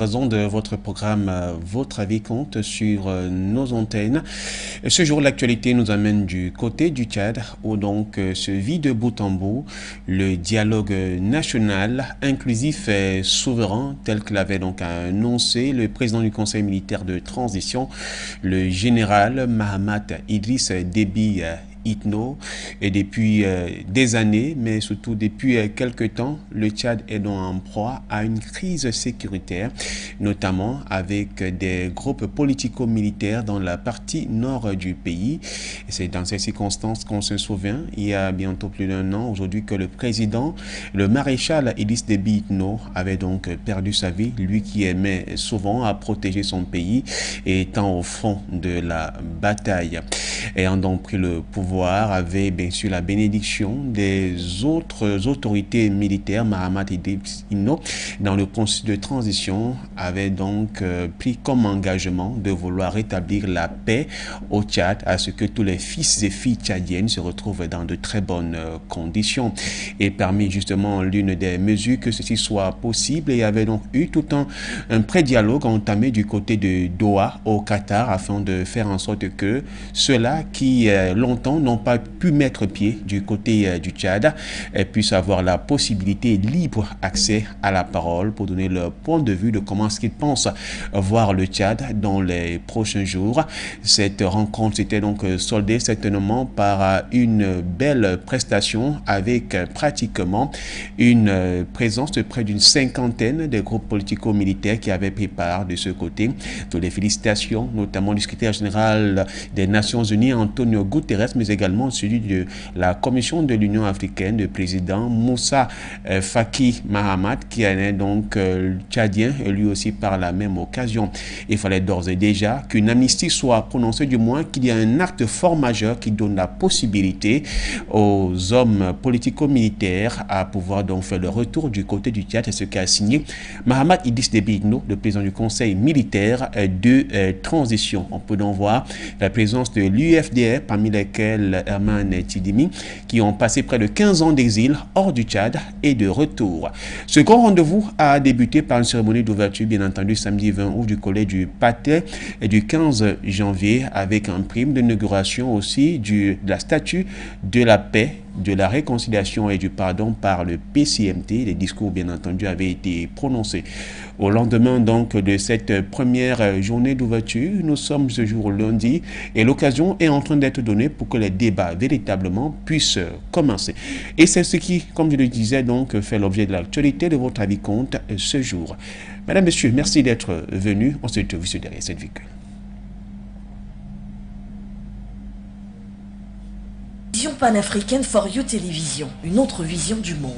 Raison de votre programme, votre avis compte sur nos antennes. Ce jour, l'actualité nous amène du côté du Tchad, où donc se vit de bout en bout le dialogue national, inclusif et souverain, tel que l'avait donc annoncé le président du Conseil militaire de transition, le général Mahamat Idriss Déby Itno. Et depuis des années, mais surtout depuis quelques temps, le Tchad est donc en proie à une crise sécuritaire, notamment avec des groupes politico-militaires dans la partie nord du pays. Et c'est dans ces circonstances qu'on se souvient, il y a bientôt plus d'un an aujourd'hui, que le président, le maréchal Idriss Déby Itno, avait donc perdu sa vie, lui qui aimait souvent à protéger son pays et étant au front de la bataille. Ayant donc pris le pouvoir, avait bien sûr la bénédiction des autres autorités militaires. Mahamat Idriss Itno, dans le processus de transition, avait donc pris comme engagement de vouloir rétablir la paix au Tchad, à ce que tous les fils et filles tchadiennes se retrouvent dans de très bonnes conditions. Et parmi justement l'une des mesures que ceci soit possible, il y avait donc eu tout un pré-dialogue entamé du côté de Doha au Qatar, afin de faire en sorte que ceux-là qui longtemps n'ont pas pu mettre pied du côté du Tchad puissent avoir la possibilité, libre accès à la parole pour donner leur point de vue de comment est-ce qu'ils pensent voir le Tchad dans les prochains jours. Cette rencontre s'était donc soldée certainement par une belle prestation avec pratiquement une présence de près d'une cinquantaine de groupes politico-militaires qui avaient pris part de ce côté. Toutes les félicitations, notamment du secrétaire général des Nations Unies, Antonio Guterres, mais également celui de la Commission de l'Union africaine, le président Moussa Faki Mahamat, qui est donc tchadien, et lui aussi par la même occasion. Il fallait d'ores et déjà qu'une amnistie soit prononcée, du moins qu'il y ait un acte fort majeur qui donne la possibilité aux hommes politico-militaires à pouvoir donc faire le retour du côté du Tchad. C'est ce qu'a signé Mahamat Idriss Déby Itno, le président du Conseil militaire de transition. On peut donc voir la présence de l'UFDR, parmi lesquels Herman Tidimi, qui ont passé près de 15 ans d'exil hors du Tchad et de retour. Ce grand rendez-vous a débuté par une cérémonie d'ouverture, bien entendu, samedi 20 août du collège du Pathé et du 15 janvier, avec un prime d'inauguration aussi de la statue de la paix, de la réconciliation et du pardon par le PCMT. Les discours, bien entendu, avaient été prononcés. Au lendemain donc de cette première journée d'ouverture, nous sommes ce jour lundi et l'occasion est en train d'être donnée pour que les débats véritablement puissent commencer. Et c'est ce qui, comme je le disais, donc fait l'objet de l'actualité de votre avis compte ce jour. Mesdames, Messieurs, merci d'être venus. On se retrouve derrière cette véhicule. Vision panafricaine For You Télévision, une autre vision du monde.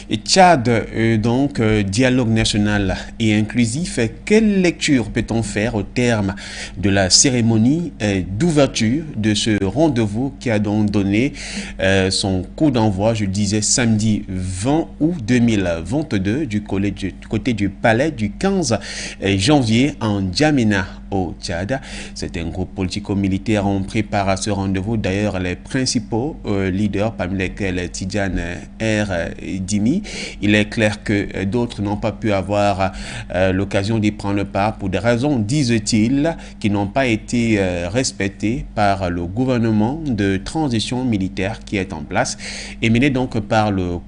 Et Tchad, donc, dialogue national et inclusif. Quelle lecture peut-on faire au terme de la cérémonie d'ouverture de ce rendez-vous qui a donc donné son coup d'envoi, je disais, samedi 20 août 2022 du côté du palais du 15 janvier en N'Djamena au Tchad. C'est un groupe politico-militaire. On prépare à ce rendez-vous d'ailleurs les principaux leaders, parmi lesquels Tidjane R. Dimi. Il est clair que d'autres n'ont pas pu avoir l'occasion d'y prendre part pour des raisons, disent-ils, qui n'ont pas été respectées par le gouvernement de transition militaire qui est en place et mené donc par le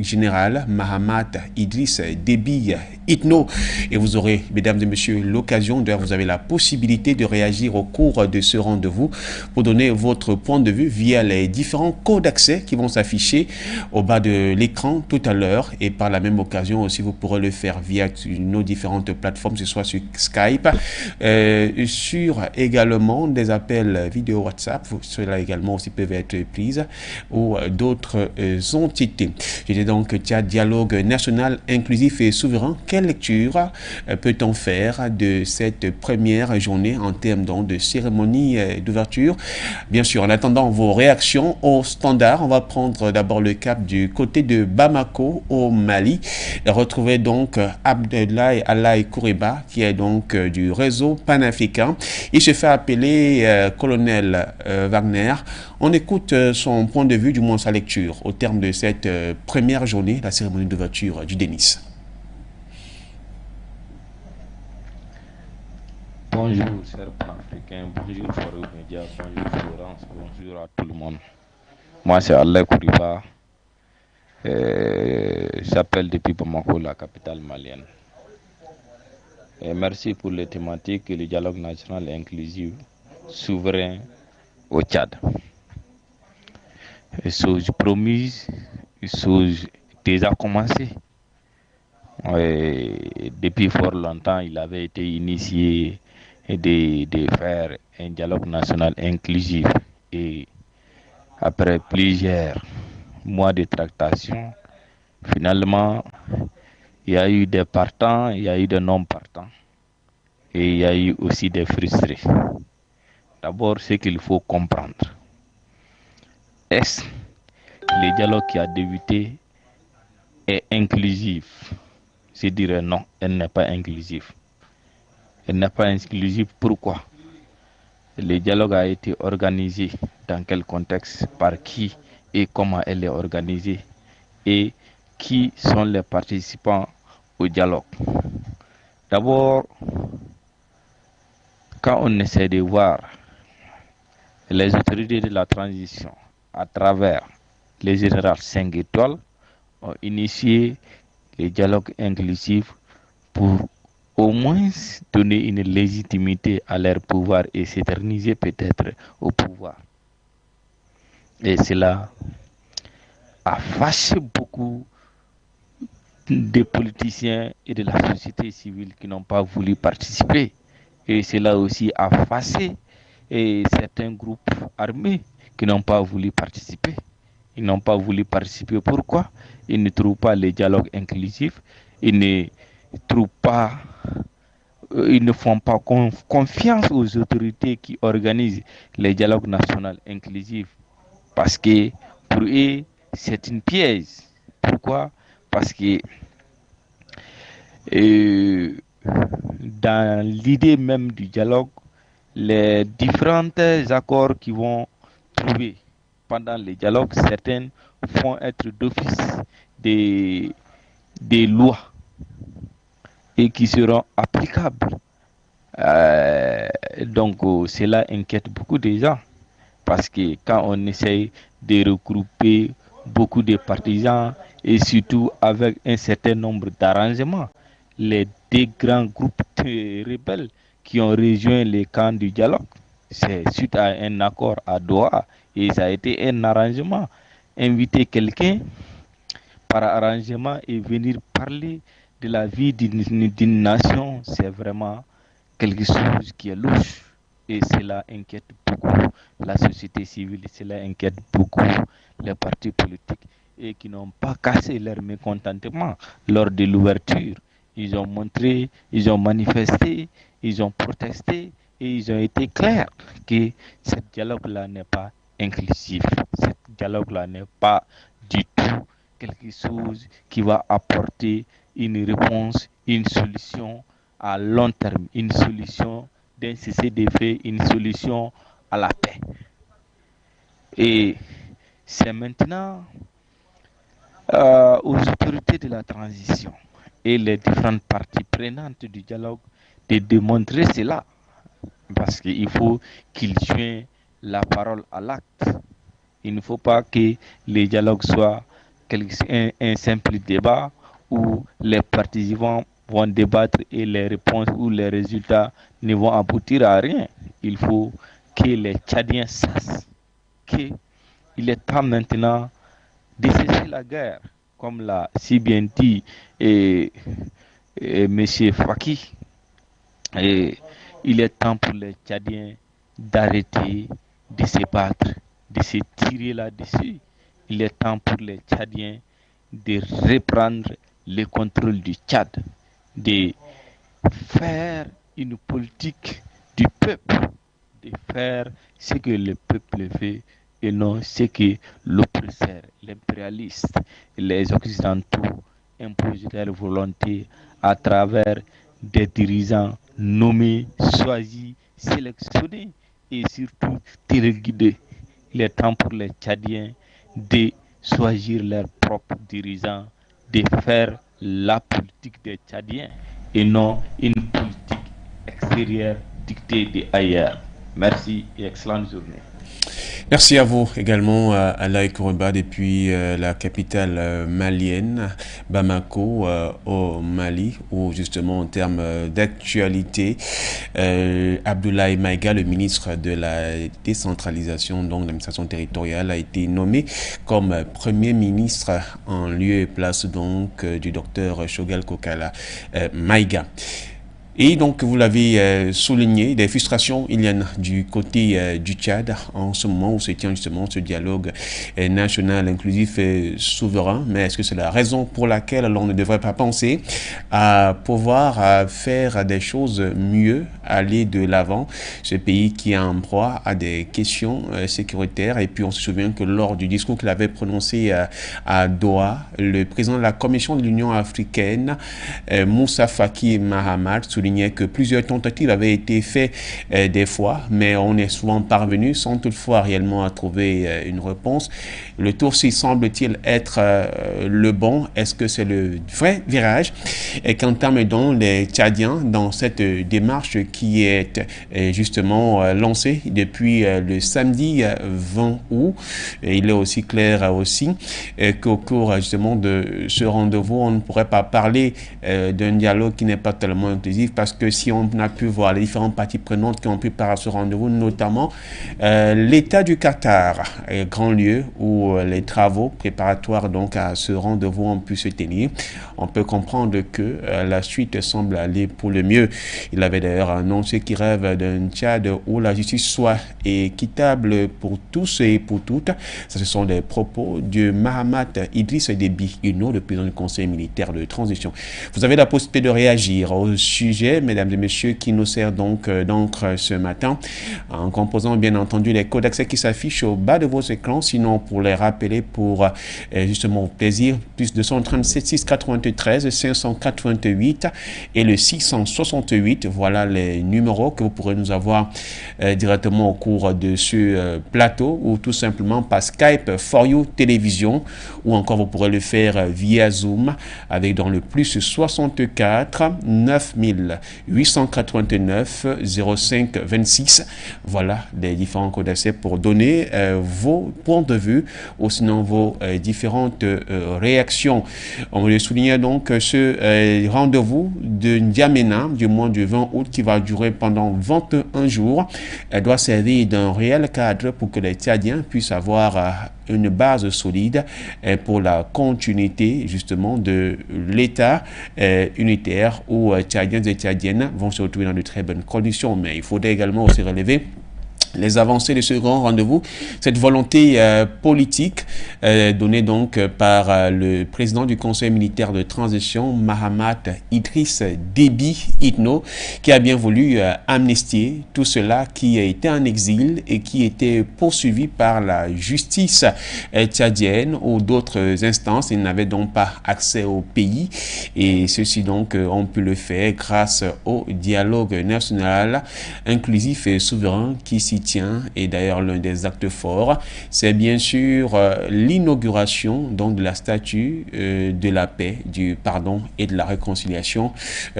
général Mahamat Idriss Déby Itno. Et vous aurez, mesdames et messieurs, l'occasion, vous avez la possibilité de réagir au cours de ce rendez-vous pour donner votre point de vue via les différents codes d'accès qui vont s'afficher au bas de l'écran tout à l'heure, et par la même occasion aussi vous pourrez le faire via nos différentes plateformes, que ce soit sur Skype, sur également des appels vidéo WhatsApp, cela également aussi peuvent être prises, ou d'autres entités. J'étais donc Tchad, dialogue national inclusif et souverain. Quelle lecture peut-on faire de cette première journée en termes donc de cérémonie d'ouverture? Bien sûr, en attendant vos réactions au standard, on va prendre d'abord le cap du côté de Bamako au Mali. Retrouver donc Abdoulaye Alaï Kouriba, qui est donc du réseau panafricain. Il se fait appeler colonel Wagner. On écoute son point de vue, du moins sa lecture, au terme de cette première journée, la cérémonie d'ouverture du Denis. Bonjour, chers panafricains, bonjour, Farouk Média, bonjour, Florence, bonjour à tout le monde. Moi, c'est Allah Kouriba. J'appelle depuis Bamako, la capitale malienne. Et merci pour les thématiques et le dialogue national inclusif souverain au Tchad. Une chose promise, une chose déjà commencée. Depuis fort longtemps, il avait été initié de faire un dialogue national inclusif. Et après plusieurs mois de tractation, finalement, il y a eu des partants, il y a eu des non-partants. Et il y a eu aussi des frustrés. D'abord, ce qu'il faut comprendre. Est-ce le dialogue qui a débuté est inclusif? Je dirais non, elle n'est pas inclusive. Elle n'est pas inclusive, pourquoi? Le dialogue a été organisé dans quel contexte, par qui et comment elle est organisée et qui sont les participants au dialogue. D'abord, quand on essaie de voir les autorités de la transition à travers les générales 5 étoiles ont initié le dialogue inclusif pour au moins donner une légitimité à leur pouvoir et s'éterniser peut-être au pouvoir. Et cela a fâché beaucoup de politiciens et de la société civile qui n'ont pas voulu participer. Et cela aussi a fâché certains groupes armés qui n'ont pas voulu participer. Ils n'ont pas voulu participer. Pourquoi? Ils ne trouvent pas le dialogue inclusif. Ils ne trouvent pas, ils ne font pas confiance aux autorités qui organisent les dialogues nationaux inclusifs. Parce que pour eux, c'est une piège. Pourquoi? Parce que dans l'idée même du dialogue, les différents accords qui vont trouver pendant le dialogue, certains font être d'office des lois et qui seront applicables. Donc cela inquiète beaucoup de gens parce que quand on essaye de regrouper beaucoup de partisans et surtout avec un certain nombre d'arrangements, les deux grands groupes rebelles qui ont rejoint les camps du dialogue, c'est suite à un accord à Doha et ça a été un arrangement. Inviter quelqu'un par arrangement et venir parler de la vie d'une nation, c'est vraiment quelque chose qui est louche. Et cela inquiète beaucoup la société civile, cela inquiète beaucoup les partis politiques et qui n'ont pas cassé leur mécontentement lors de l'ouverture. Ils ont montré, ils ont manifesté, ils ont protesté et ils ont été clairs que ce dialogue-là n'est pas inclusif. Ce dialogue-là n'est pas du tout quelque chose qui va apporter une réponse, une solution à long terme, une solution d'un cessez-le-feu, une solution à la paix. Et c'est maintenant aux autorités de la transition et les différentes parties prenantes du dialogue de démontrer cela. Parce qu'il faut qu'ils joignent la parole à l'acte. Il ne faut pas que les dialogues soient un simple débat où les participants vont débattre et les réponses ou les résultats ne vont aboutir à rien. Il faut que les Tchadiens sachent qu'il est temps maintenant de cesser la guerre, comme l'a si bien dit M. Faki. Et il est temps pour les Tchadiens d'arrêter de se battre, de se tirer là-dessus. Il est temps pour les Tchadiens de reprendre le contrôle du Tchad, de faire une politique du peuple, de faire ce que le peuple fait et non ce que l'oppresseur, l'impérialiste et les occidentaux imposent leur volonté à travers des dirigeants nommés, choisis, sélectionnés et surtout téléguidés. il est temps pour les Tchadiens de choisir leurs propres dirigeants, de faire la politique des Tchadiens et non une politique extérieure dictée d'ailleurs. Merci et excellente journée. Merci à vous également, Alain Kourouba, depuis la capitale malienne, Bamako, au Mali, où justement en termes d'actualité, Abdoulaye Maïga, le ministre de la décentralisation, donc de l'administration territoriale, a été nommé comme Premier ministre en lieu et place donc du docteur Choguel Kokala Maïga. Et donc, vous l'avez souligné, des frustrations, il y en a du côté du Tchad en ce moment où se tient justement ce dialogue national, inclusif et souverain. Mais est-ce que c'est la raison pour laquelle l'on ne devrait pas penser à pouvoir faire des choses mieux, aller de l'avant? Ce pays qui est en proie à des questions sécuritaires. Et puis, on se souvient que lors du discours qu'il avait prononcé à Doha, le président de la Commission de l'Union africaine, Moussa Faki Mahamat, soulignait que plusieurs tentatives avaient été faites des fois, mais on est souvent parvenu sans toutefois réellement à trouver une réponse. Le tour ci semble-t-il être le bon. Est-ce que c'est le vrai virage et qu'entament donc les Tchadiens dans cette démarche qui est justement lancée depuis le samedi 20 août? Et il est aussi clair aussi qu'au cours justement de ce rendez-vous, on ne pourrait pas parler d'un dialogue qui n'est pas tellement inclusif, parce que si on a pu voir les différentes parties prenantes qui ont pu parler à ce rendez-vous, notamment l'État du Qatar, grand lieu où les travaux préparatoires donc à ce rendez-vous ont pu se tenir, on peut comprendre que la suite semble aller pour le mieux. Il avait d'ailleurs annoncé qu'il rêve d'un Tchad où la justice soit équitable pour tous et pour toutes. Ça, ce sont des propos de Mahamat Idriss Déby Itno, le président du Conseil militaire de transition. Vous avez la possibilité de réagir au sujet, mesdames et messieurs, qui nous sert donc d'encre ce matin, en composant bien entendu les codes d'accès qui s'affichent au bas de vos écrans. Sinon, pour les rappeler, pour justement au plaisir, plus 237 693 588 et le 668, voilà les numéros que vous pourrez nous avoir directement au cours de ce plateau, ou tout simplement par Skype For You Télévision, ou encore vous pourrez le faire via Zoom avec dans le plus 64 9889 05 26. Voilà les différents codes d'accès pour donner vos points de vue ou sinon vos différentes réactions. On voulait souligner donc ce rendez-vous de N'Djamena du mois du 20 août qui va durer pendant 21 jours. Elle doit servir d'un réel cadre pour que les Tchadiens puissent avoir une base solide pour la continuité justement de l'État unitaire où Tchadiens et Tchadiennes vont se retrouver dans de très bonnes conditions. Mais il faudrait également aussi relever les avancées de ce grand rendez-vous, cette volonté politique donnée donc par le président du Conseil militaire de transition, Mahamat Idriss Déby Itno, qui a bien voulu amnistier tout cela qui a été en exil et qui était poursuivi par la justice tchadienne ou d'autres instances. Ils n'avaient donc pas accès au pays et ceux-ci donc ont pu le faire grâce au dialogue national inclusif et souverain qui s'y tient. Et d'ailleurs l'un des actes forts, c'est bien sûr l'inauguration donc de la statue de la paix, du pardon et de la réconciliation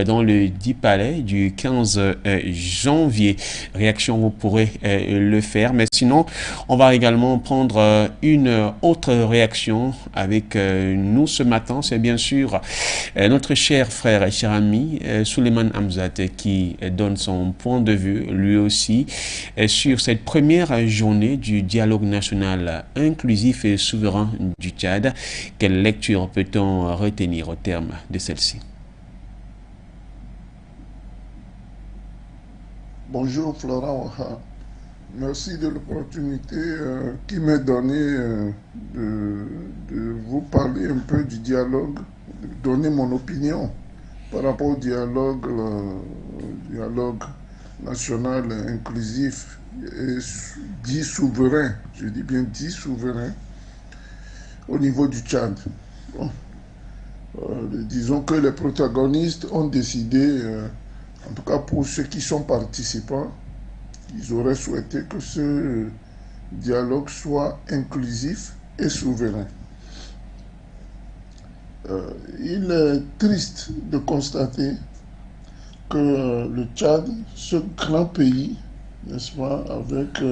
dans le dit palais du 15 janvier. Réaction, vous pourrez le faire, mais sinon on va également prendre une autre réaction avec nous ce matin. C'est bien sûr notre cher frère et cher ami Souleymane Hamzat qui donne son point de vue lui aussi sur cette première journée du dialogue national inclusif et souverain du Tchad. Quelle lecture peut-on retenir au terme de celle-ci? Bonjour Florent, merci de l'opportunité qui m'est donnée de vous parler un peu du dialogue, de donner mon opinion par rapport au dialogue national inclusif et dit souverain, je dis bien dit souverain, au niveau du Tchad. Bon. Disons que les protagonistes ont décidé, en tout cas pour ceux qui sont participants, ils auraient souhaité que ce dialogue soit inclusif et souverain. Il est triste de constater que le Tchad, ce grand pays, n'est-ce pas, avec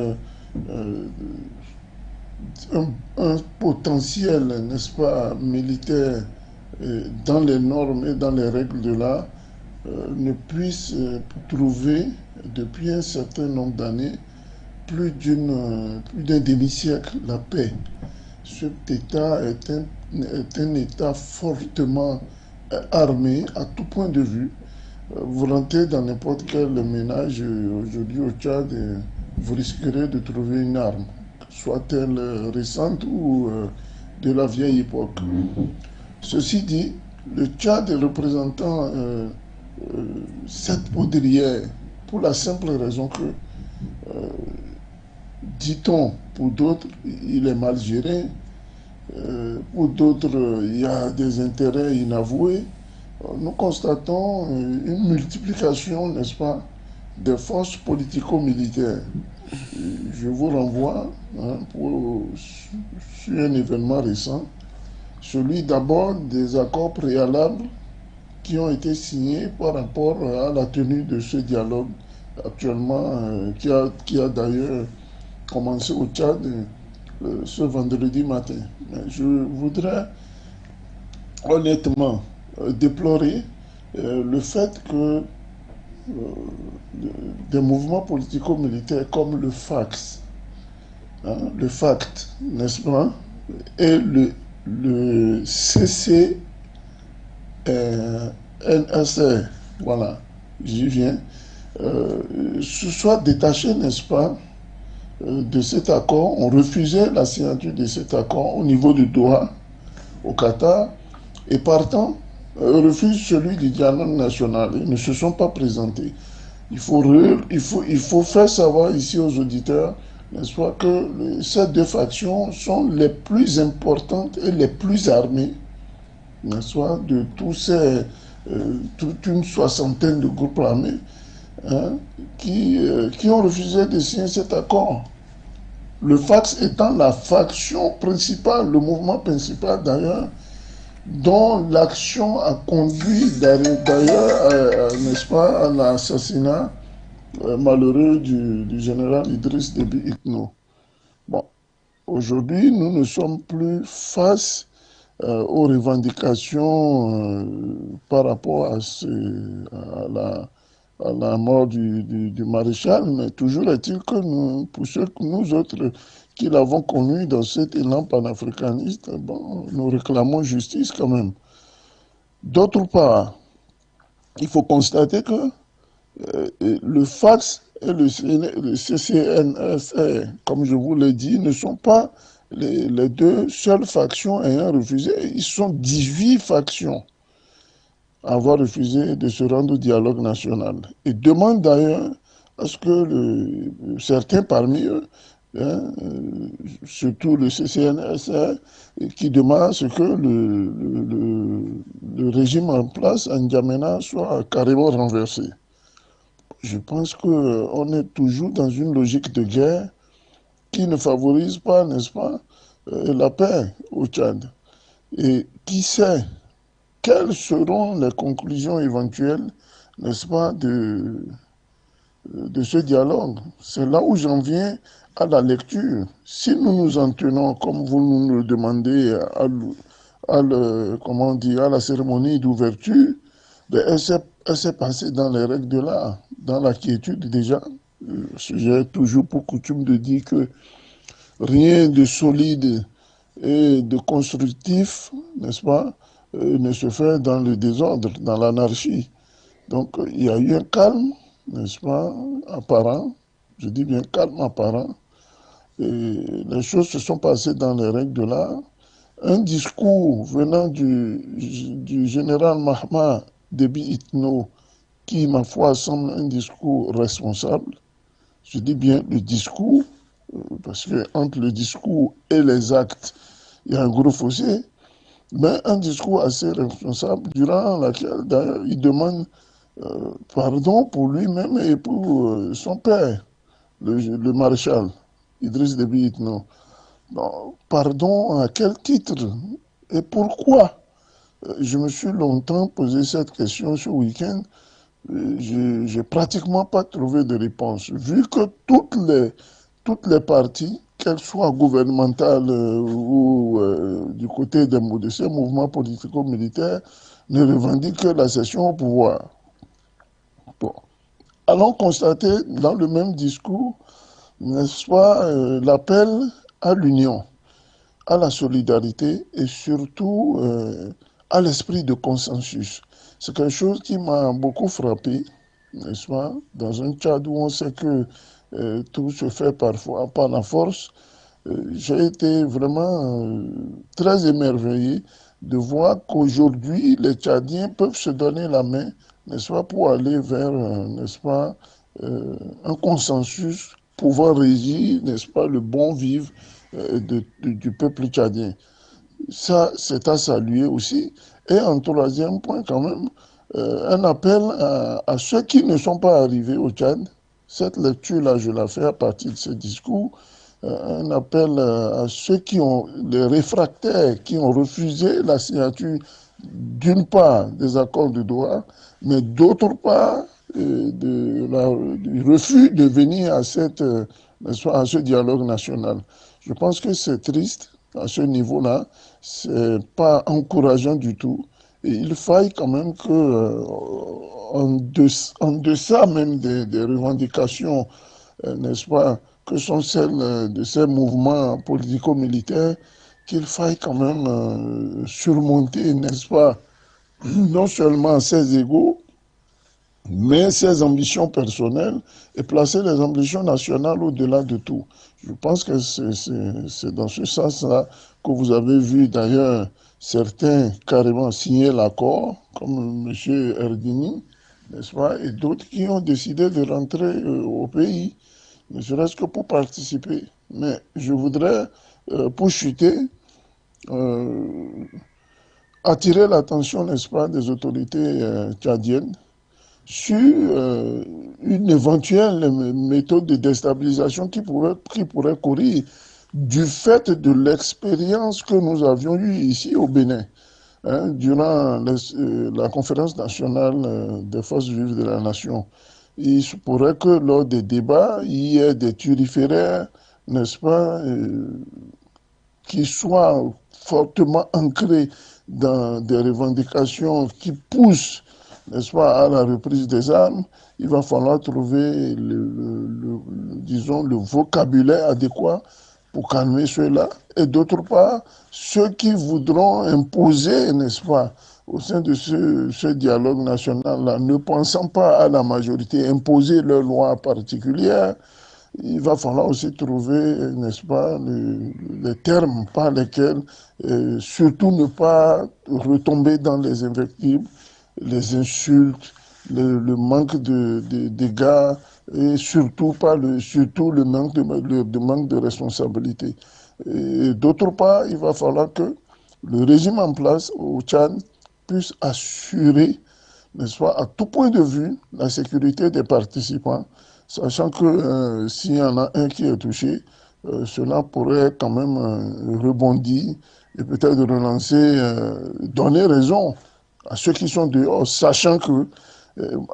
un potentiel, n'est-ce pas, militaire dans les normes et dans les règles de l'art, ne puisse trouver depuis un certain nombre d'années, plus d'un demi-siècle, la paix. Cet État est un État fortement armé à tout point de vue. Vous rentrez dans n'importe quel ménage aujourd'hui au Tchad, vous risquerez de trouver une arme, soit-elle récente ou de la vieille époque. Ceci dit, le Tchad est représentant cette poudrière pour la simple raison que, dit-on, pour d'autres, il est mal géré, pour d'autres, il y a des intérêts inavoués. Nous constatons une multiplication, n'est-ce pas, des forces politico-militaires. Je vous renvoie sur un événement récent, celui d'abord des accords préalables qui ont été signés par rapport à la tenue de ce dialogue actuellement, qui a d'ailleurs commencé au Tchad ce vendredi matin. Mais je voudrais honnêtement déplorer le fait que des mouvements politico-militaires comme le FACT, le FACT, n'est-ce pas, et le CCNSR, voilà, j'y viens, se soient détachés, n'est-ce pas, de cet accord, ont refusé la signature de cet accord au niveau de Doha, au Qatar, et partant, refusent celui du dialogue national. Ils ne se sont pas présentés. Il faut faire savoir ici aux auditeurs, n'est-ce pas, que ces deux factions sont les plus importantes et les plus armées, n'est-ce pas, de toute une soixantaine de groupes armés, qui ont refusé de signer cet accord. Le FACS étant la faction principale, le mouvement principal d'ailleurs, dont l'action a conduit d'ailleurs, n'est-ce pas, à l'assassinat malheureux du général Idriss Déby Itno. Bon, aujourd'hui, nous ne sommes plus face aux revendications par rapport à la mort du maréchal, mais toujours est-il que pour ceux que nous autres qui l'avons connu dans cet élan panafricaniste, bon, nous réclamons justice quand même. D'autre part, il faut constater que le FACS et le CCNSR, comme je vous l'ai dit, ne sont pas les deux seules factions ayant refusé. Ils sont 18 factions à avoir refusé de se rendre au dialogue national. Et demandent d'ailleurs à ce que certains parmi eux, surtout le CCNSR, qui demande à ce que le régime en place à N'Djamena soit carrément renversé. Je pense qu'on est toujours dans une logique de guerre qui ne favorise pas, n'est-ce pas, la paix au Tchad. Et qui sait quelles seront les conclusions éventuelles, n'est-ce pas, de ce dialogue. C'est là où j'en viens à la lecture. Si nous nous en tenons, comme vous nous le demandez, à la cérémonie d'ouverture, ben elle s'est passée dans les règles de l'art, dans la quiétude déjà. J'ai toujours pour coutume de dire que rien de solide et de constructif, n'est-ce pas, ne se fait dans le désordre, dans l'anarchie. Donc il y a eu un calme, n'est-ce pas, apparent, je dis bien calme apparent, et les choses se sont passées dans les règles de l'art. Un discours venant du général Mahma Déby Itno, qui, ma foi, semble un discours responsable. Je dis bien le discours, parce que entre le discours et les actes, il y a un gros fossé, mais un discours assez responsable, durant lequel, d'ailleurs, il demande pardon pour lui-même et pour son père, le maréchal. Idriss Déby Itno. Non, pardon, à quel titre et pourquoi? Je me suis longtemps posé cette question ce week-end. Je n'ai pratiquement pas trouvé de réponse. Vu que toutes les parties, qu'elles soient gouvernementales ou du côté de ces mouvements politico-militaires, ne revendiquent que la cession au pouvoir. Bon. Allons constater dans le même discours, n'est-ce pas, l'appel à l'union, à la solidarité et surtout à l'esprit de consensus. C'est quelque chose qui m'a beaucoup frappé, n'est-ce pas, dans un Tchad où on sait que tout se fait parfois par la force. J'ai été vraiment très émerveillé de voir qu'aujourd'hui, les Tchadiens peuvent se donner la main, n'est-ce pas, pour aller vers, n'est-ce pas, un consensus pouvant régir, n'est-ce pas, le bon vivre du peuple tchadien. Ça, c'est à saluer aussi. Et en troisième point, quand même, un appel à ceux qui ne sont pas arrivés au Tchad. Cette lecture-là, je la fais à partir de ce discours. Un appel à ceux qui ont, les réfractaires, qui ont refusé la signature, d'une part, des accords de Doha, mais d'autre part, du refus de venir à ce dialogue national. Je pense que c'est triste à ce niveau-là, c'est pas encourageant du tout. Et il faille quand même que, en deçà même des revendications, n'est-ce pas, que sont celles de ces mouvements politico-militaires, qu'il faille quand même surmonter, n'est-ce pas, non seulement ses égaux, mais ses ambitions personnelles et placer les ambitions nationales au-delà de tout. Je pense que c'est dans ce sens-là que vous avez vu d'ailleurs certains carrément signer l'accord, comme M. Erdini, n'est-ce pas, et d'autres qui ont décidé de rentrer au pays, ne serait-ce que pour participer. Mais je voudrais, pour chuter, euh, attirer l'attention, n'est-ce pas, des autorités tchadiennes sur une éventuelle méthode de déstabilisation qui pourrait courir du fait de l'expérience que nous avions eue ici au Bénin, hein, durant la conférence nationale des forces vives de la nation. Il se pourrait que lors des débats, il y ait des turiféraires, n'est-ce pas, qui soient fortement ancrés dans des revendications qui poussent, n'est-ce pas, à la reprise des armes. Il va falloir trouver disons, le vocabulaire adéquat pour calmer ceux-là. Et d'autre part, ceux qui voudront imposer, n'est-ce pas, au sein de ce dialogue national-là, ne pensant pas à la majorité, imposer leurs lois particulières, il va falloir aussi trouver, n'est-ce pas, les termes par lesquels, surtout ne pas retomber dans les invectives, les insultes, le manque de dégâts et surtout le manque de responsabilité. Et d'autre part, il va falloir que le régime en place au Tchad puisse assurer, n'est-ce pas, à tout point de vue, la sécurité des participants, sachant que s'il y en a un qui est touché, cela pourrait quand même rebondir et peut-être relancer, donner raison à ceux qui sont dehors, sachant que,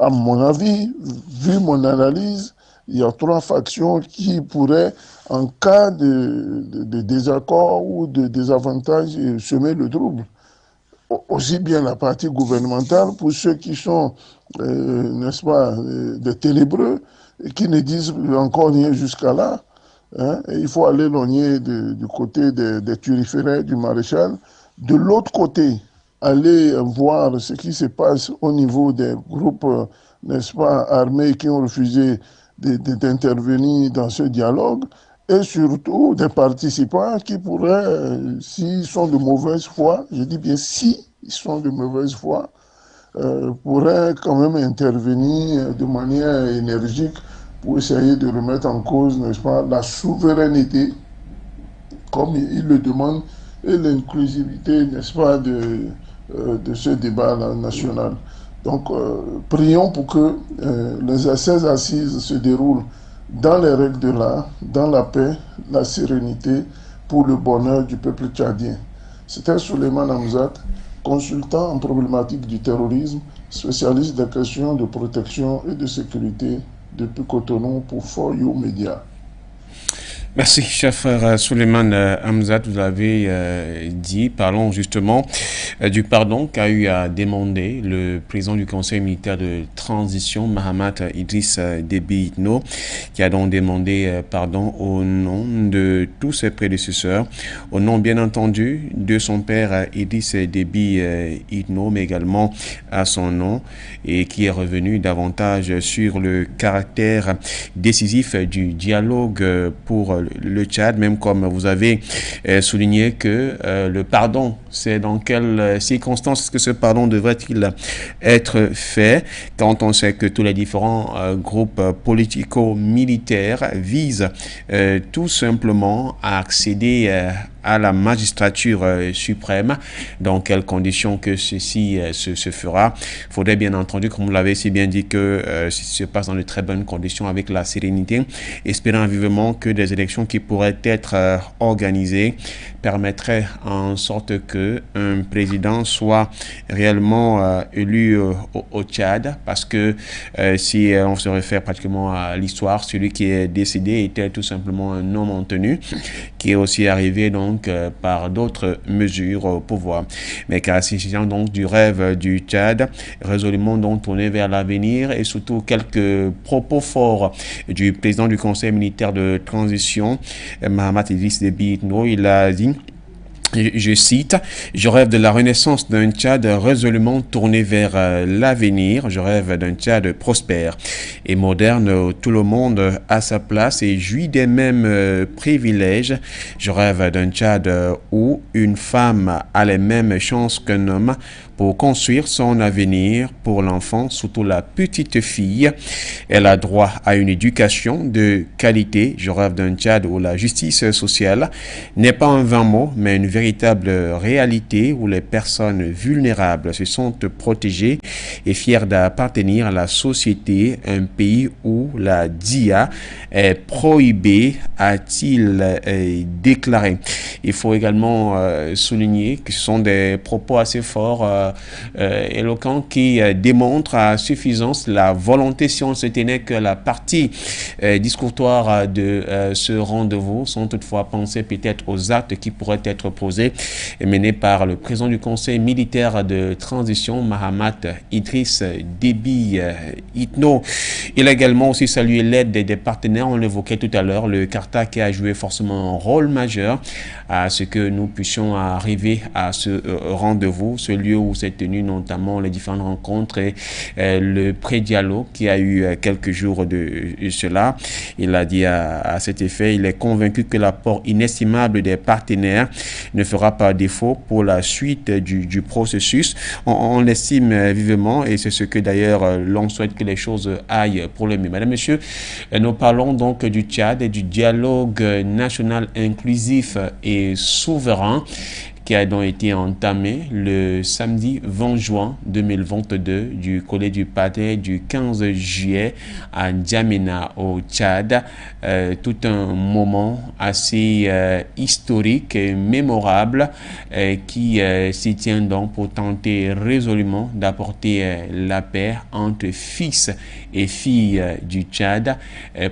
à mon avis, vu mon analyse, il y a trois factions qui pourraient, en cas de désaccord ou de désavantage, semer le trouble. Aussi bien la partie gouvernementale, pour ceux qui sont, n'est-ce pas, des ténébreux, et qui ne disent encore rien jusqu'à là. Hein, et il faut aller logner du côté des turiféraires du maréchal. De l'autre côté, aller voir ce qui se passe au niveau des groupes, n'est-ce pas, armés qui ont refusé d'intervenir dans ce dialogue, et surtout des participants qui pourraient, s'ils sont de mauvaise foi, je dis bien si ils sont de mauvaise foi, pourraient quand même intervenir de manière énergique pour essayer de remettre en cause, n'est-ce pas, la souveraineté, comme il le demande, et l'inclusivité, n'est-ce pas, de ce débat national. Donc, prions pour que ces assises se déroulent dans les règles de l'art, dans la paix, la sérénité, pour le bonheur du peuple tchadien. C'était Souleymane Hamzat, consultant en problématique du terrorisme, spécialiste des questions de protection et de sécurité depuis Cotonou pour For You Media. Merci, cher frère Souleymane Hamzat, vous l'avez dit. Parlons justement du pardon qu'a eu à demander le président du Conseil militaire de transition, Mahamat Idriss Déby Itno, qui a donc demandé pardon au nom de tous ses prédécesseurs, au nom bien entendu de son père Idriss Déby Itno, mais également à son nom, et qui est revenu davantage sur le caractère décisif du dialogue pour le Tchad, même comme vous avez souligné que le pardon, c'est dans quelles circonstances est-ce que ce pardon devrait-il être fait quand on sait que tous les différents groupes politico-militaires visent tout simplement à accéder à la magistrature suprême. Dans quelles conditions que ceci se fera? Il faudrait bien entendu, comme vous l'avez si bien dit, que ceci se passe dans de très bonnes conditions avec la sérénité, espérant vivement que des élections qui pourraient être organisées permettraient en sorte que un président soit réellement élu au Tchad, parce que si on se réfère pratiquement à l'histoire, celui qui est décédé était tout simplement un homme en tenue qui est aussi arrivé donc par d'autres mesures au pouvoir. Mais car s'agissant donc du rêve du Tchad, résolument donc tourné vers l'avenir, et surtout quelques propos forts du président du Conseil militaire de transition, Mahamat Idriss Déby Itno. Il a dit, je cite, « Je rêve de la renaissance d'un Tchad résolument tourné vers l'avenir. Je rêve d'un Tchad prospère et moderne où tout le monde a sa place et jouit des mêmes privilèges. Je rêve d'un Tchad où une femme a les mêmes chances qu'un homme pour construire son avenir. Pour l'enfant, surtout la petite fille, elle a droit à une éducation de qualité. Je rêve d'un Tchad où la justice sociale n'est pas un vain mot, mais une véritable réalité où les personnes vulnérables se sentent protégées et fières d'appartenir à la société, un pays où la DIA est prohibée, a-t-il déclaré. Il faut également souligner que ce sont des propos assez forts, éloquents, qui démontrent à suffisance la volonté, si on se tenait que la partie discourtoire de ce rendez-vous, sans toutefois penser peut-être aux actes qui pourraient être posés et menés par le président du Conseil militaire de transition, Mahamat Idriss Déby Itno. Il a également aussi salué l'aide des partenaires, on l'évoquait tout à l'heure, le Carta, qui a joué forcément un rôle majeur à ce que nous puissions arriver à ce rendez-vous, ce lieu où s'est tenu notamment les différentes rencontres et le pré-dialogue qui a eu quelques jours de cela. Il a dit à cet effet, il est convaincu que l'apport inestimable des partenaires ne fera pas défaut pour la suite du processus. On l'estime vivement et c'est ce que d'ailleurs l'on souhaite que les choses aillent pour le mieux. Madame, Monsieur, nous parlons donc du Tchad et du dialogue national inclusif et souverain qui a donc été entamé le samedi 20 juin 2022 du Collège du Pathe du 15 juillet à N'Djamena au Tchad. Tout un moment assez historique et mémorable qui s'y tient donc pour tenter résolument d'apporter la paix entre fils et filles du Tchad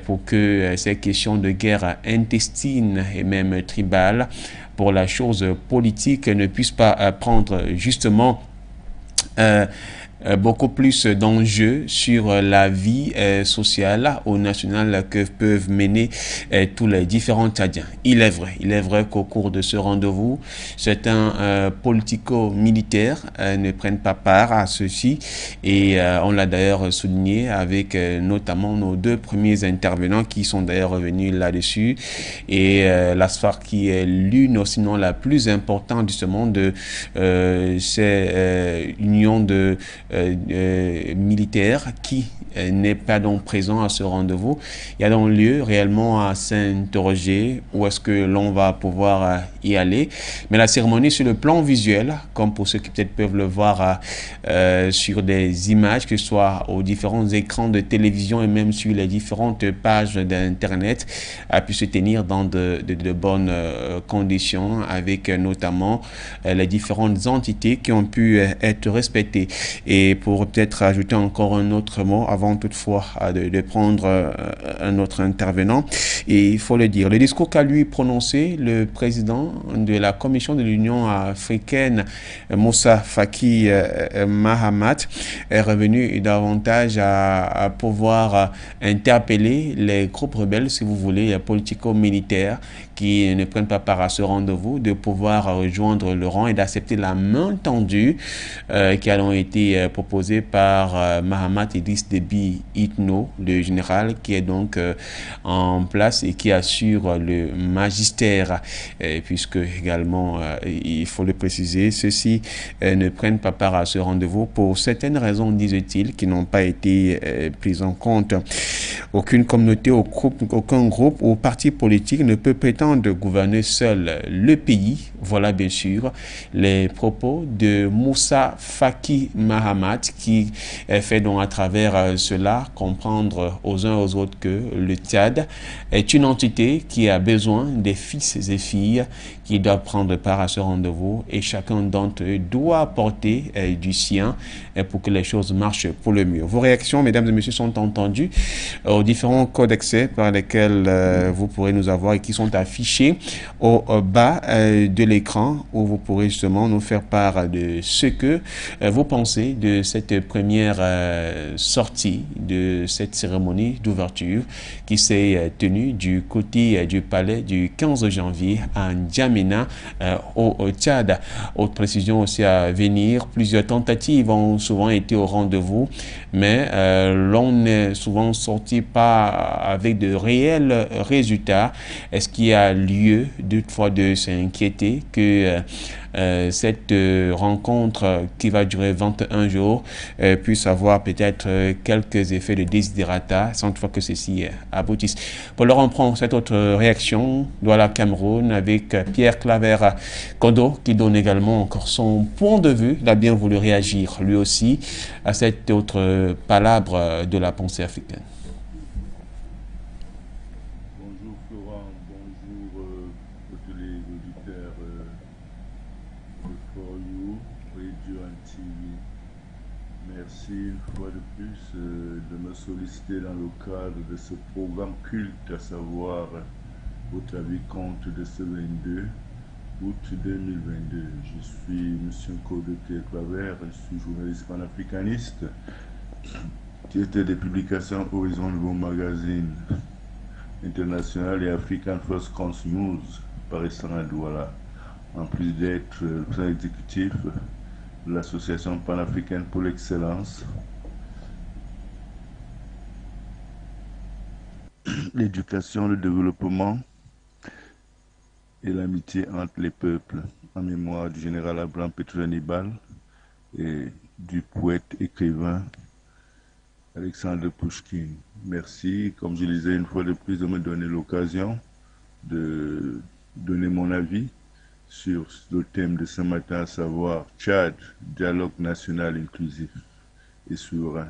pour que ces questions de guerre intestine et même tribale pour la chose politique ne puisse pas prendre justement beaucoup plus d'enjeux sur la vie sociale ou nationale que peuvent mener tous les différents Tchadiens. Il est vrai qu'au cours de ce rendez-vous, certains politico-militaires ne prennent pas part à ceci et on l'a d'ailleurs souligné avec notamment nos deux premiers intervenants qui sont d'ailleurs revenus là-dessus et l'ASFAR qui est l'une sinon la plus importante justement de ces unions de militaires qui n'est pas donc présent à ce rendez-vous. Il y a donc lieu réellement à s'interroger où est-ce que l'on va pouvoir y aller. Mais la cérémonie sur le plan visuel, comme pour ceux qui peut-être peuvent le voir sur des images, que ce soit aux différents écrans de télévision et même sur les différentes pages d'Internet, a pu se tenir dans de bonnes conditions, avec notamment les différentes entités qui ont pu être respectées. Et pour peut-être ajouter encore un autre mot, avant toutefois de prendre un autre intervenant, et il faut le dire, le discours qu'a lui prononcé le président de la Commission de l'Union africaine, Moussa Faki Mahamat, est revenu davantage à pouvoir interpeller les groupes rebelles, si vous voulez, politico-militaires, qui ne prennent pas part à ce rendez-vous, de pouvoir rejoindre le rang et d'accepter la main tendue qui a été proposée par Mahamat Idriss Déby Itno, le général qui est donc en place et qui assure le magistère, puisque également, il faut le préciser, ceux-ci ne prennent pas part à ce rendez-vous pour certaines raisons, disent-ils, qui n'ont pas été prises en compte. Aucune communauté, aucun groupe ou parti politique ne peut prétendre de gouverner seul le pays. Voilà bien sûr les propos de Moussa Faki Mahamat, qui fait donc à travers cela comprendre aux uns aux autres que le Tchad est une entité qui a besoin des fils et filles qui doivent prendre part à ce rendez-vous, et chacun d'entre eux doit apporter du sien pour que les choses marchent pour le mieux. Vos réactions, mesdames et messieurs, sont entendues aux différents codes d'accès par lesquels vous pourrez nous avoir et qui sont affichés au bas de l'écran, où vous pourrez justement nous faire part de ce que vous pensez de cette première sortie de cette cérémonie d'ouverture qui s'est tenue du côté du palais du 15 janvier à N'Djamena au Tchad. Autre précision aussi à venir, plusieurs tentatives ont souvent été au rendez-vous, mais l'on n'est souvent sorti pas avec de réels résultats. Est-ce qu'il y a lieu toutefois de s'inquiéter que cette rencontre qui va durer 21 jours puisse avoir peut-être quelques effets de desiderata sans toutefois que ceci aboutisse? Pour l'heure, on prend cette autre réaction, Douala Cameroun, avec Pierre Claver Kodo, qui donne également encore son point de vue. Il a bien voulu réagir lui aussi à cette autre palabre de la pensée africaine. Bonjour Florent, bonjour tous les auditeurs de For You, Radio and TV. Merci une fois de plus de me solliciter dans le cadre de ce programme culte, à savoir votre avis compte de ce 22 août 2022. Je suis M. Kodo Pierre Claver, je suis journaliste panafricaniste, directeur des publications Horizon Nouveau Magazine International et African First Cons News, paraissant à Douala, en plus d'être le président exécutif de l'Association panafricaine pour l'excellence, l'éducation, le développement et l'amitié entre les peuples, en mémoire du général Abraham Petrus Hannibal et du poète écrivain Alexandre Pouchkine. Merci, comme je le disais une fois de plus, de me donner l'occasion de donner mon avis sur le thème de ce matin, à savoir Tchad, dialogue national inclusif, et sur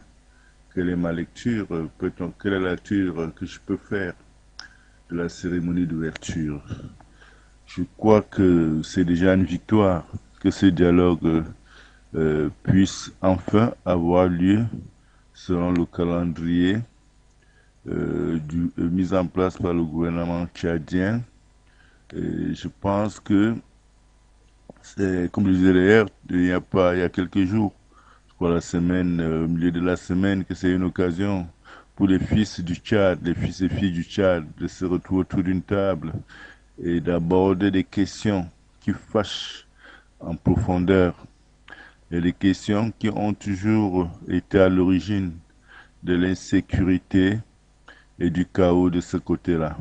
quelle est ma lecture, quelle est la lecture que je peux faire de la cérémonie d'ouverture. Je crois que c'est déjà une victoire que ce dialogue puisse enfin avoir lieu selon le calendrier mis en place par le gouvernement tchadien. Et je pense que c'est, comme je disais d'ailleurs, il y a quelques jours, je crois la semaine, au milieu de la semaine, que c'est une occasion pour les fils du Tchad, les fils et filles du Tchad, de se retrouver autour d'une table et d'aborder des questions qui fâchent en profondeur et des questions qui ont toujours été à l'origine de l'insécurité et du chaos de ce côté-là.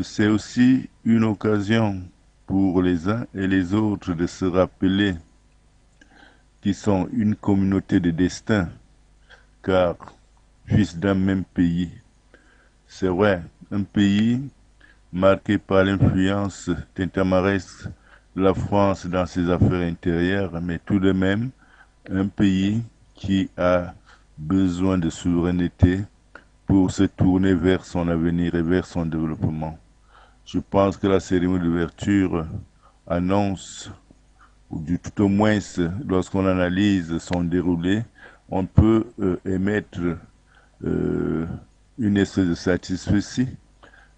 C'est aussi une occasion pour les uns et les autres de se rappeler qu'ils sont une communauté de destin, car fils d'un même pays. C'est vrai, un pays marqué par l'influence tintamarresque de la France dans ses affaires intérieures, mais tout de même un pays qui a besoin de souveraineté pour se tourner vers son avenir et vers son développement. Je pense que la cérémonie d'ouverture annonce, ou du tout au moins lorsqu'on analyse son déroulé, on peut émettre une espèce de satisfaction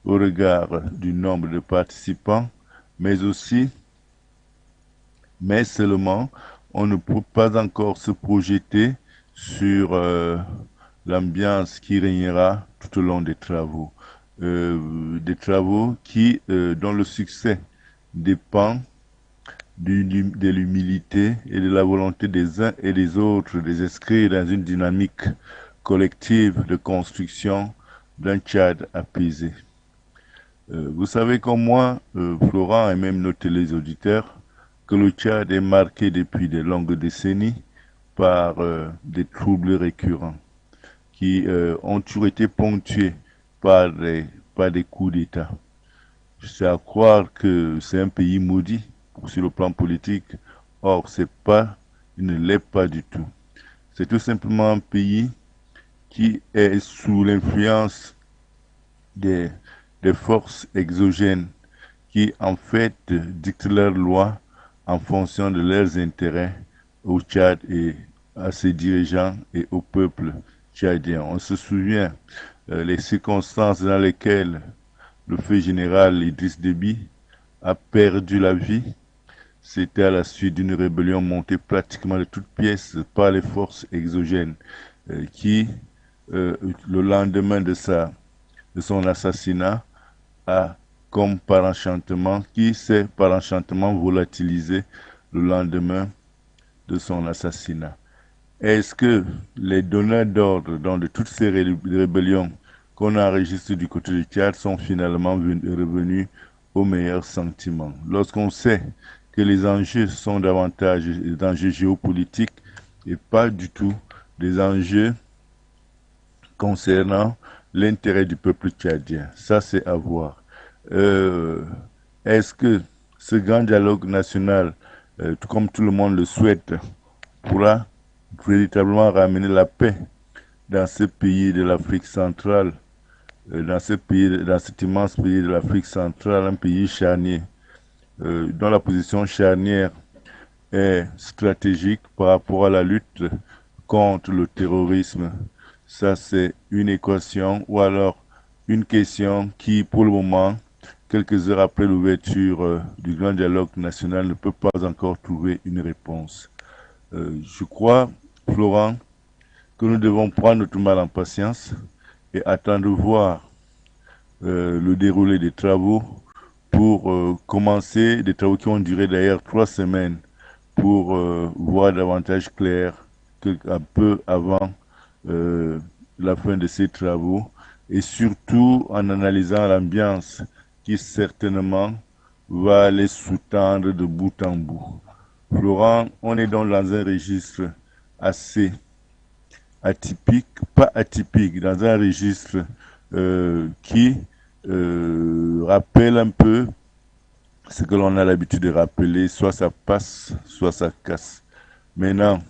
au regard du nombre de participants, mais aussi, mais seulement, on ne peut pas encore se projeter sur l'ambiance qui régnera tout au long des travaux. Qui, dont le succès dépend de l'humilité et de la volonté des uns et des autres de les inscrire dans une dynamique collective de construction d'un Tchad apaisé. Vous savez comme moi, Florent et même nos téléauditeurs, que le Tchad est marqué depuis de longues décennies par des troubles récurrents qui ont toujours été ponctués par des coups d'État. C'est à croire que c'est un pays maudit sur le plan politique. Or, il ne l'est pas du tout. C'est tout simplement un pays qui est sous l'influence des forces exogènes qui, en fait, dictent leurs lois en fonction de leurs intérêts au Tchad et à ses dirigeants et au peuple tchadien. On se souvient les circonstances dans lesquelles le feu général Idriss Déby a perdu la vie. C'était à la suite d'une rébellion montée pratiquement de toutes pièces par les forces exogènes qui, le lendemain de son assassinat, qui s'est par enchantement volatilisé le lendemain de son assassinat. Est-ce que les donneurs d'ordre de toutes ces rébellions qu'on enregistre du côté du Tchad sont finalement revenus aux meilleurs sentiments? Lorsqu'on sait que les enjeux sont davantage des enjeux géopolitiques et pas du tout des enjeux concernant l'intérêt du peuple tchadien. Ça, c'est à voir. Est-ce que ce grand dialogue national, comme tout le monde le souhaite, pourra véritablement ramener la paix dans ce pays de l'Afrique centrale, dans cet immense pays de l'Afrique centrale, un pays charnier, dont la position charnière est stratégique par rapport à la lutte contre le terrorisme? Ça, c'est une équation ou alors une question qui, pour le moment, quelques heures après l'ouverture du grand dialogue national, ne peut pas encore trouver une réponse. Je crois, Florent, que nous devons prendre notre mal en patience et attendre de voir le déroulé des travaux pour commencer, des travaux qui ont duré d'ailleurs 3 semaines, pour voir davantage clair un peu avant la fin de ces travaux, et surtout en analysant l'ambiance qui certainement va les sous-tendre de bout en bout. Florent, on est donc dans un registre assez atypique, pas atypique, dans un registre qui rappelle un peu ce que l'on a l'habitude de rappeler, soit ça passe, soit ça casse. Maintenant,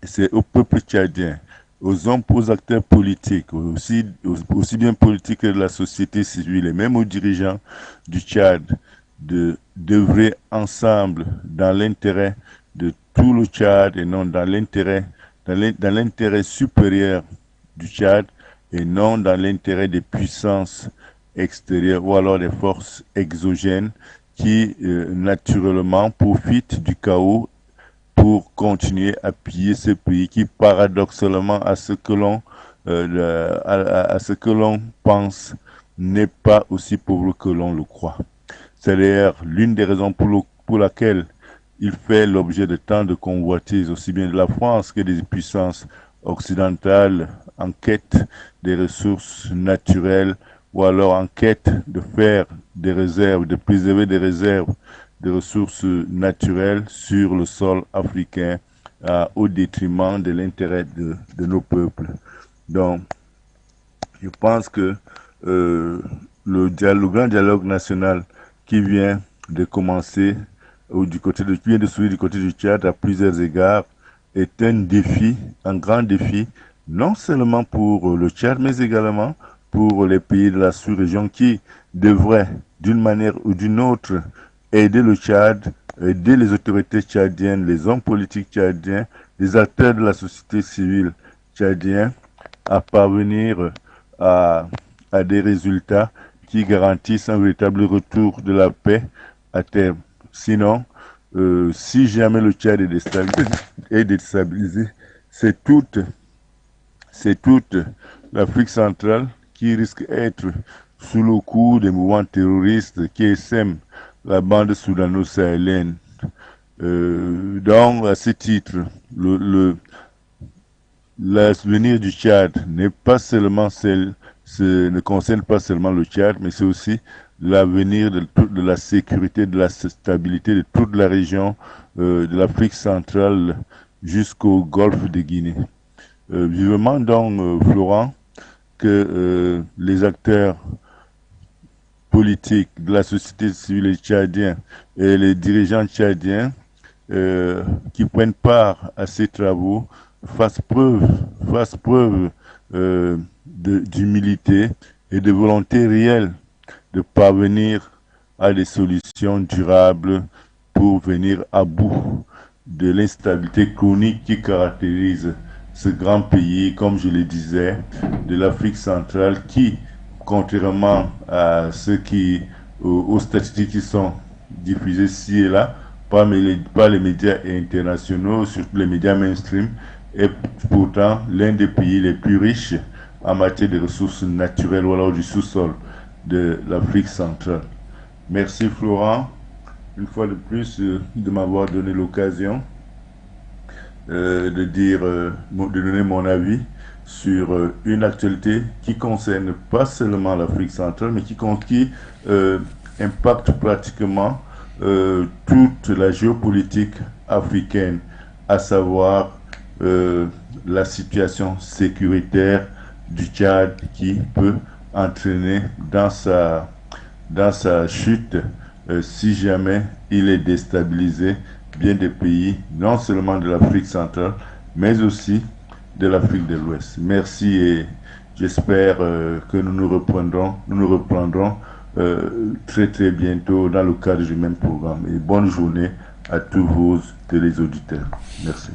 c'est au peuple tchadien, aux hommes, aux acteurs politiques, aussi bien politiques que de la société civile, et même aux dirigeants du Tchad, d'œuvrer ensemble dans l'intérêt de tout le Tchad et non dans l'intérêt supérieur du Tchad et non dans l'intérêt des puissances extérieures ou alors des forces exogènes qui naturellement profitent du chaos pour continuer à piller ce pays qui, paradoxalement, à ce que l'on pense, n'est pas aussi pauvre que l'on le croit. C'est d'ailleurs l'une des raisons pour laquelle il fait l'objet de tant de convoitises, aussi bien de la France que des puissances occidentales en quête des ressources naturelles ou alors en quête de faire des réserves, de préserver des réserves de ressources naturelles sur le sol africain au détriment de l'intérêt de nos peuples. Donc, je pense que le grand dialogue national qui vient de commencer qui vient de s'ouvrir du côté du Tchad à plusieurs égards est un défi, un grand défi, non seulement pour le Tchad, mais également pour les pays de la sous-région qui devraient, d'une manière ou d'une autre, aider le Tchad, aider les autorités tchadiennes, les hommes politiques tchadiens, les acteurs de la société civile tchadiens à parvenir à des résultats qui garantissent un véritable retour de la paix à terme. Sinon, si jamais le Tchad est déstabilisé, c'est toute l'Afrique centrale qui risque d'être sous le coup des mouvements terroristes qui essaiment la bande soudano-sahélienne. Donc, à ce titre, l'avenir du Tchad n'est pas seulement ne concerne pas seulement le Tchad, mais c'est aussi l'avenir de la sécurité, de la stabilité de toute la région de l'Afrique centrale jusqu'au golfe de Guinée. Vivement donc, Florent, que les acteurs politiques de la société civile tchadienne et les dirigeants tchadiens qui prennent part à ces travaux fassent preuve d'humilité et de volonté réelle de parvenir à des solutions durables pour venir à bout de l'instabilité chronique qui caractérise ce grand pays, comme je le disais, de l'Afrique centrale qui, contrairement à aux statistiques qui sont diffusées ci et là par les médias internationaux, surtout les médias mainstream, est pourtant l'un des pays les plus riches en matière de ressources naturelles ou alors du sous-sol de l'Afrique centrale. Merci Florent, une fois de plus, de m'avoir donné l'occasion de donner mon avis sur une actualité qui concerne pas seulement l'Afrique centrale, mais qui impacte pratiquement toute la géopolitique africaine, à savoir la situation sécuritaire du Tchad qui peut entraîner dans sa chute si jamais il est déstabilisé bien des pays, non seulement de l'Afrique centrale, mais aussi de l'Afrique de l'Ouest. Merci et j'espère que nous nous reprendrons très très bientôt dans le cadre du même programme. Et bonne journée à tous vos téléauditeurs. Merci.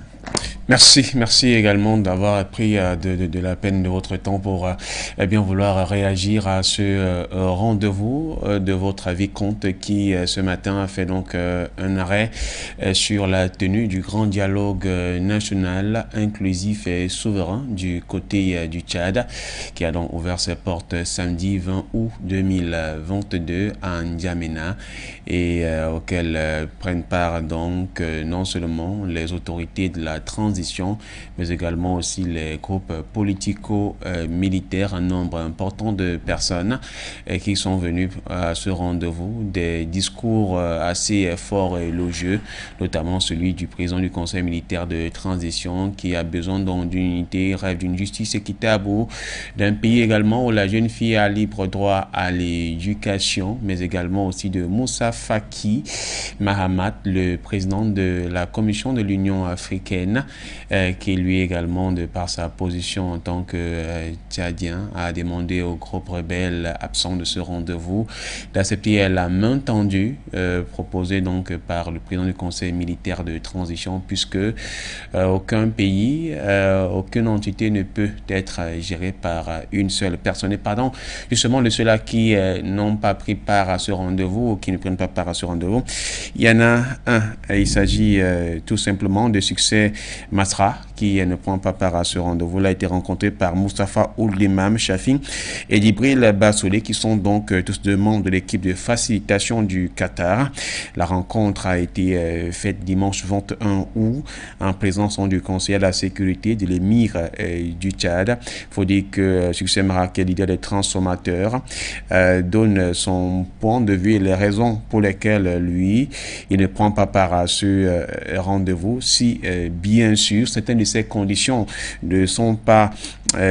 Merci également d'avoir pris de la peine de votre temps pour bien vouloir réagir à ce rendez-vous de votre avis compte qui ce matin a fait donc un arrêt sur la tenue du grand dialogue national inclusif et souverain du côté du Tchad qui a donc ouvert ses portes samedi 20 août 2022 à N'Djamena et auquel prennent part donc non seulement les autorités de la transition mais également aussi les groupes politico-militaires, un nombre important de personnes qui sont venus à ce rendez-vous, des discours assez forts et élogieux, notamment celui du président du Conseil militaire de transition qui a besoin d'une unité, rêve d'une justice équitable ou d'un pays également où la jeune fille a libre droit à l'éducation, mais également aussi de Moussa Faki Mahamat, le président de la Commission de l'Union africaine, qui lui également, de par sa position en tant que Tchadien, a demandé au groupe rebelle absent de ce rendez-vous d'accepter la main tendue proposée donc par le président du Conseil militaire de transition, puisque aucun pays, aucune entité ne peut être gérée par une seule personne. Et pardon, justement, de ceux-là qui n'ont pas pris part à ce rendez-vous ou qui ne prennent pas part à ce rendez-vous, il y en a un. Il s'agit tout simplement de Succès Masra, qui ne prend pas part à ce rendez-vous a été rencontré par Moustapha Oulimam Chafi et Djibril Bassolé, qui sont donc tous deux membres de l'équipe de facilitation du Qatar. La rencontre a été faite dimanche 21 août en présence du conseiller à la sécurité de l'émir du Tchad. Il faut dire que Succès Mara, qui est leader des transformateurs, donne son point de vue et les raisons pour lesquelles lui, il ne prend pas part à ce rendez-vous. Si bien sûr certaines de ces conditions ne sont pas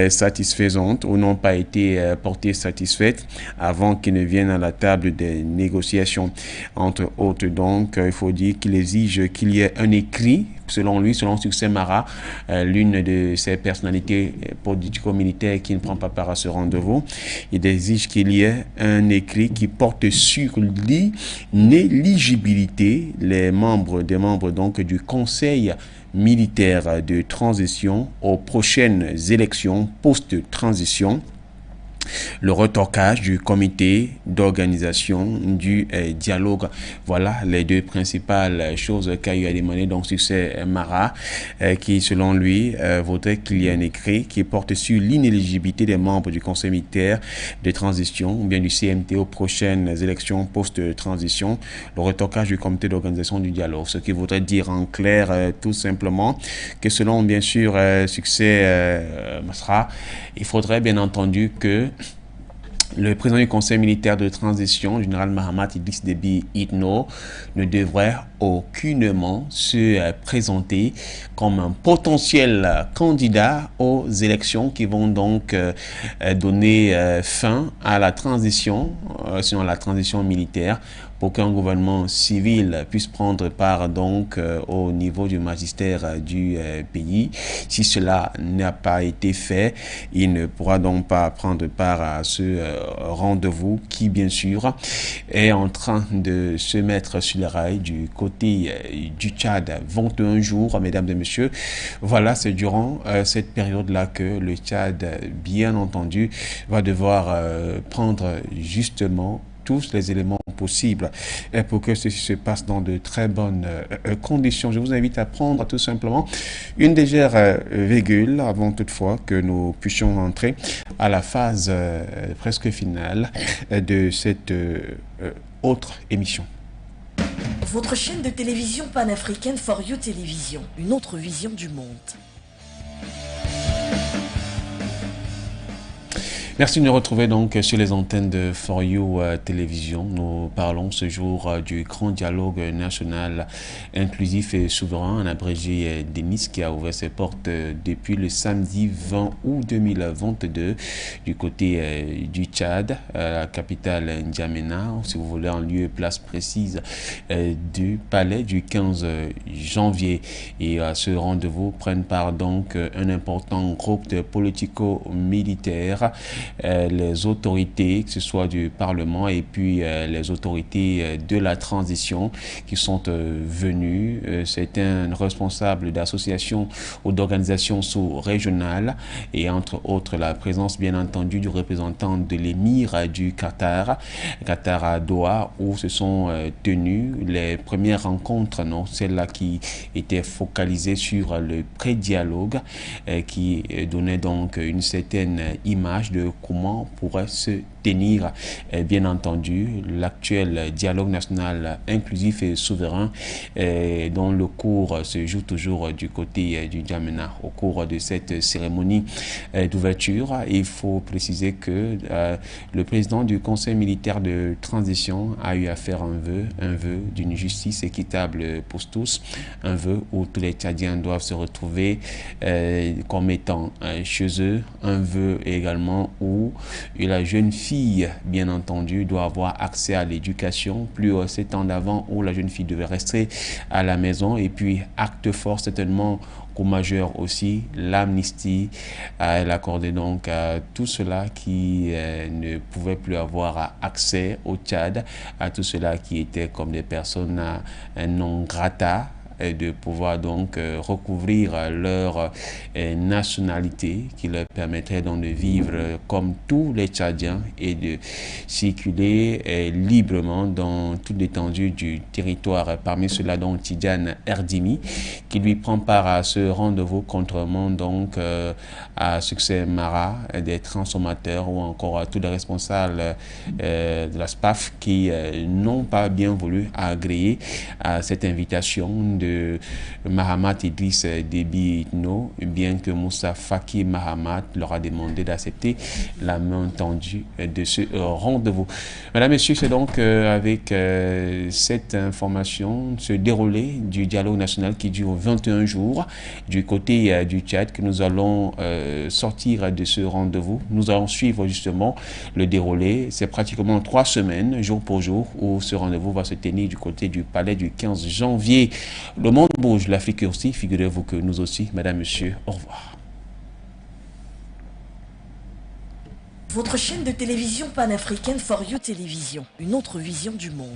satisfaisantes ou n'ont pas été portées satisfaites avant qu'il ne vienne à la table des négociations. Entre autres, donc, il faut dire qu'il exige qu'il y ait un écrit. Selon lui, selon Succès Mara, l'une de ses personnalités politico-militaires qui ne prend pas part à ce rendez-vous, il exige qu'il y ait un écrit qui porte sur l'inéligibilité des membres donc du Conseil militaire de transition aux prochaines élections post-transition, le retorquage du comité d'organisation du dialogue. Voilà les deux principales choses qu'a eu à demander donc Succès Mara, qui selon lui voudrait qu'il y ait un écrit qui porte sur l'inéligibilité des membres du conseil militaire de transition ou bien du CMT aux prochaines élections post-transition, le retorquage du comité d'organisation du dialogue, ce qui voudrait dire en clair tout simplement que selon bien sûr Succès Mara, il faudrait bien entendu que le président du conseil militaire de transition, général Mahamat Idriss Déby Itno, ne devrait aucunement se présenter comme un potentiel candidat aux élections qui vont donc donner fin à la transition, sinon à la transition militaire, pour qu'un gouvernement civil puisse prendre part donc au niveau du magistère du pays. Si cela n'a pas été fait, il ne pourra donc pas prendre part à ce rendez-vous qui, bien sûr, est en train de se mettre sur les rails du côté du Tchad. 21 jours, mesdames et messieurs. Voilà, c'est durant cette période-là que le Tchad, bien entendu, va devoir prendre justement tous les éléments possibles pour que ceci se passe dans de très bonnes conditions. Je vous invite à prendre tout simplement une légère virgule avant toutefois que nous puissions entrer à la phase presque finale de cette autre émission. Votre chaîne de télévision panafricaine For You Télévision, une autre vision du monde. Merci de nous retrouver donc sur les antennes de For You Télévision. Nous parlons ce jour du grand dialogue national inclusif et souverain, en abrégé DENIS, qui a ouvert ses portes depuis le samedi 20 août 2022 du côté du Tchad, la capitale N'Djamena, si vous voulez, en lieu et place précise du palais du 15 janvier. Et à ce rendez-vous prennent part donc un important groupe de politico-militaires, les autorités, que ce soit du Parlement et puis les autorités de la transition qui sont venues. C'est un responsable d'associations ou d'organisations sous-régionales et entre autres la présence bien entendu du représentant de l'émir du Qatar à Doha, où se sont tenues les premières rencontres, non, celles-là qui étaient focalisées sur le pré-dialogue qui donnait donc une certaine image de comment pourrait se tenir, bien entendu, l'actuel dialogue national inclusif et souverain dont le cours se joue toujours du côté du N'Djamena. Au cours de cette cérémonie d'ouverture, il faut préciser que le président du conseil militaire de transition a eu à faire un vœu d'une justice équitable pour tous, un vœu où tous les Tchadiens doivent se retrouver comme étant chez eux, un vœu également où la jeune fille, bien entendu, doit avoir accès à l'éducation, plus ces temps d'avant où la jeune fille devait rester à la maison, et puis acte fort certainement qu'au majeur aussi, l'amnistie, elle accordait donc à tout cela qui ne pouvait plus avoir accès au Tchad, à tout cela qui était comme des personnes non grata de pouvoir donc recouvrir leur nationalité, qui leur permettrait donc de vivre comme tous les Tchadiens et de circuler librement dans toute l'étendue du territoire. Parmi ceux-là, donc Tidiane Erdimi, qui lui prend part à ce rendez-vous, contrairement donc à Succès Mara, des transformateurs ou encore à tous les responsables de la SPAF qui n'ont pas bien voulu agréer à cette invitation de Mahamat Idriss Déby Itno, bien que Moussa Faki Mahamat leur a demandé d'accepter la main tendue de ce rendez-vous. Mesdames, Messieurs, c'est donc avec cette information, ce déroulé du dialogue national qui dure 21 jours du côté du Tchad que nous allons sortir de ce rendez-vous. Nous allons suivre justement le déroulé. C'est pratiquement 3 semaines, jour pour jour, où ce rendez-vous va se tenir du côté du palais du 15 janvier. Le monde bouge, l'Afrique aussi. Figurez-vous que nous aussi, mesdames, messieurs, au revoir. Votre chaîne de télévision panafricaine For You Télévision, une autre vision du monde.